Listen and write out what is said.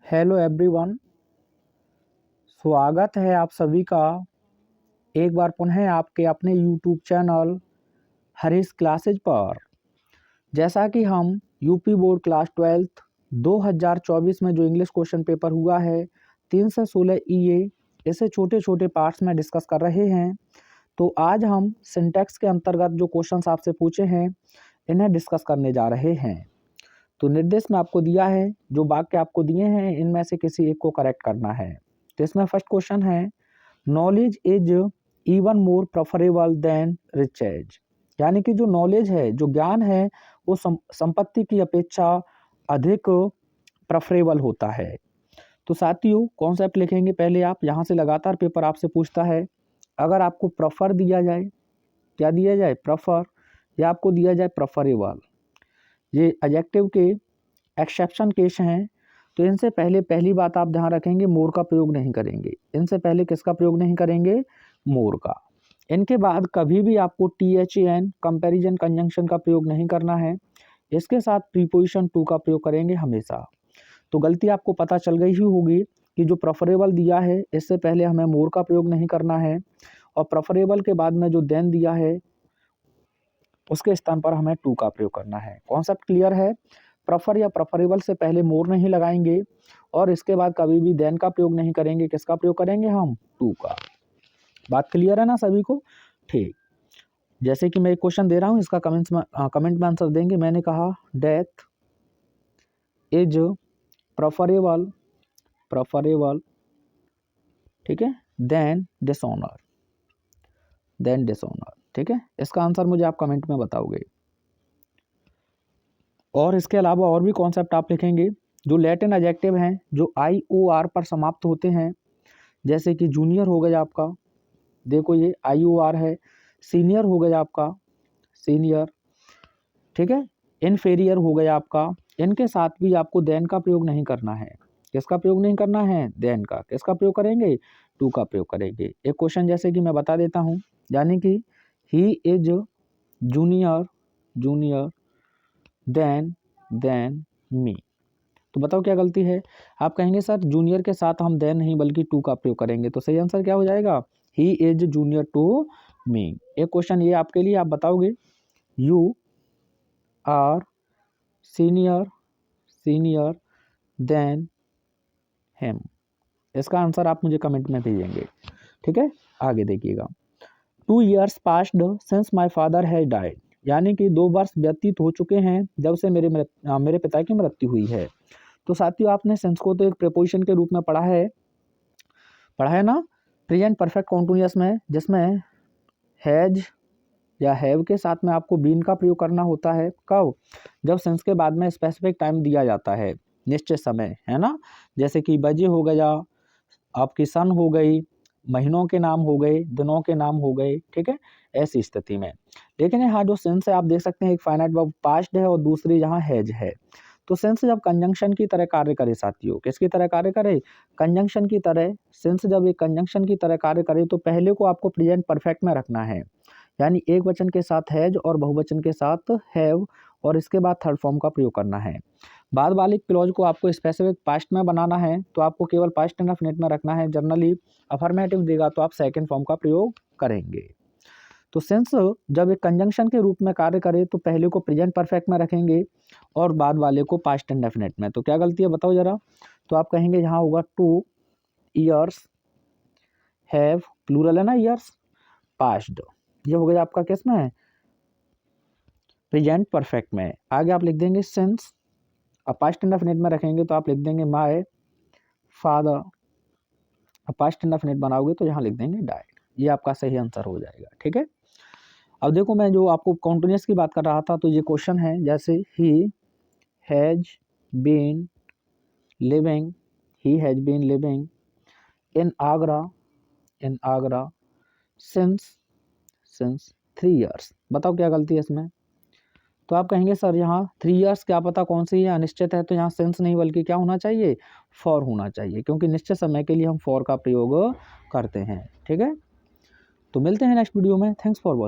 Hello everyone, स्वागत है आप सभी का एक बार पुनः आपके अपने यूट्यूब चैनल हरीश क्लासेज पर। जैसा कि हम यूपी बोर्ड क्लास 12th 2024 में जो इंग्लिश क्वेश्चन पेपर हुआ है 3 से 16 ईए, इसे छोटे छोटे पार्ट्स में डिस्कस कर रहे हैं। तो आज हम सिंटैक्स के अंतर्गत जो क्वेश्चंस आपसे पूछे हैं इन्हें डिस्कस करने जा रहे हैं। तो निर्देश में आपको दिया है, जो वाक्य आपको दिए हैं इनमें से किसी एक को करेक्ट करना है। तो इसमें फर्स्ट क्वेश्चन है, knowledge is even more preferable than riches. यानी कि जो नॉलेज है, जो ज्ञान है, वो संपत्ति की अपेक्षा अधिक प्रेफरेबल होता है। तो साथियों, कॉन्सेप्ट लिखेंगे पहले आप। यहाँ से लगातार पेपर आपसे पूछता है, अगर आपको प्रेफर दिया जाए, क्या दिया जाए, प्रेफर, या आपको दिया जाए प्रेफरेबल, ये एडजेक्टिव के एक्सेप्शन केस हैं, तो इनसे पहले पहली बात आप ध्यान रखेंगे, मोर का प्रयोग नहीं करेंगे। इनसे पहले किसका प्रयोग नहीं करेंगे, मोर का। इनके बाद कभी भी आपको THAN कंपैरिजन कंजंक्शन का प्रयोग नहीं करना है। इसके साथ प्रीपोजिशन टू का प्रयोग करेंगे हमेशा। तो गलती आपको पता चल गई ही होगी कि जो प्रेफरेबल दिया है इससे पहले हमें मोर का प्रयोग नहीं करना है, और प्रेफरेबल के बाद में जो देन दिया है उसके स्थान पर हमें टू का प्रयोग करना है। कॉन्सेप्ट क्लियर है। प्रेफर या प्रेफरेबल से पहले मोर नहीं लगाएंगे, और इसके बाद कभी भी देन का प्रयोग नहीं करेंगे। किसका प्रयोग करेंगे हम, टू का। बात क्लियर है ना सभी को? ठीक। जैसे कि मैं एक क्वेश्चन दे रहा हूँ, इसका कमेंट में आंसर देंगे। मैंने कहा डेथ इज प्रेफरेबल, ठीक है, देन डिसऑनर, ठीक है। इसका आंसर मुझे आप कमेंट में बताओगे। और इसके अलावा और भी कॉन्सेप्ट आप लिखेंगे। जो लैटिन एडजेक्टिव हैं जो IOR पर समाप्त होते हैं, जैसे कि जूनियर हो गया आपका, देखो ये IOR है। सीनियर हो गया आपका, सीनियर, ठीक है। इनफेरियर हो गया आपका। इनके साथ भी आपको देन का प्रयोग नहीं करना है। किसका प्रयोग नहीं करना है, देन का। किसका प्रयोग करेंगे, टू का प्रयोग करेंगे। एक क्वेश्चन जैसे कि मैं बता देता हूँ, यानी कि ही इज जूनियर देन मी। तो बताओ क्या गलती है। आप कहेंगे सर जूनियर के साथ हम देन नहीं बल्कि टू का प्रयोग करेंगे, तो सही आंसर क्या हो जाएगा, he is junior to me. एक क्वेश्चन ये आपके लिए, आप बताओगे you are senior than him. इसका आंसर आप मुझे कमेंट में भेजेंगे, ठीक है। आगे देखिएगा, 2 years passed since my father has died। यानी कि 2 वर्ष व्यतीत हो चुके हैं जब से मेरे पिता की मृत्यु हुई है। तो साथियों, आपने सिंस को तो एक प्रीपोजिशन के रूप में पढ़ा है ना, प्रेजेंट परफेक्ट कॉन्टिन्यूअस में, जिसमें हैज या हैव के साथ में आपको बीन का प्रयोग करना होता है। कब, जब सिंस के बाद में स्पेसिफिक टाइम दिया जाता है, निश्चित समय, है ना। जैसे कि बजे हो गया, आपकी सन हो गई, महीनों के नाम हो गए, दिनों के नाम हो गए, ठीक है, ऐसी स्थिति में। लेकिन यहाँ जो सेंस है आप देख सकते हैं, एक फाइनाइट वर्ब पास्ट है और दूसरी यहाँ हैज है। तो सेंस जब कंजंक्शन की तरह कार्य करे साथियों, किसकी तरह कार्य करे, कंजंक्शन की तरह। सेंस जब एक कंजंक्शन की तरह कार्य करे तो पहले को आपको प्रेजेंट परफेक्ट में रखना है, यानी एक वचन के साथ हैज और बहुवचन के साथ हैव, और इसके बाद थर्ड फॉर्म का प्रयोग करना है। बाद वाले क्लॉज को आपको स्पेसिफिक पास्ट में बनाना है, तो आपको केवल पास्ट इंडेफिनिट में रखना है। जनरली अफर्मेटिव देगा तो आप सेकंड फॉर्म का प्रयोग करेंगे। तो सेंस जब एक कंजंक्शन के रूप में कार्य करे तो पहले को प्रेजेंट परफेक्ट में रखेंगे और बाद वाले को पास्ट इंडेफिनिट में। तो क्या गलती है बताओ जरा। तो आप कहेंगे यहाँ होगा 2 years हैव, प्लूरल है ना, ईयर्स, पास्ड, ये हो गया आपका किस में, प्रेजेंट परफेक्ट में। आगे आप लिख देंगे सिंस, अब पास्ट इंडेफिनिट में रखेंगे तो आप लिख देंगे माय फादर, अब पास्ट इंडेफिनिट बनाओगे तो यहाँ लिख देंगे डाइड। ये आपका सही आंसर हो जाएगा, ठीक है। अब देखो, मैं जो आपको कॉन्टिन्यूअस की बात कर रहा था, तो ये क्वेश्चन है जैसे he has been living in Agra since 3 years। बताओ क्या गलती है इसमें। तो आप कहेंगे सर यहाँ 3 years क्या पता कौन सी है, अनिश्चित है, तो यहाँ सिंस नहीं बल्कि क्या होना चाहिए, फॉर होना चाहिए, क्योंकि निश्चित समय के लिए हम फॉर का प्रयोग करते हैं, ठीक है। तो मिलते हैं नेक्स्ट वीडियो में। Thanks for watching.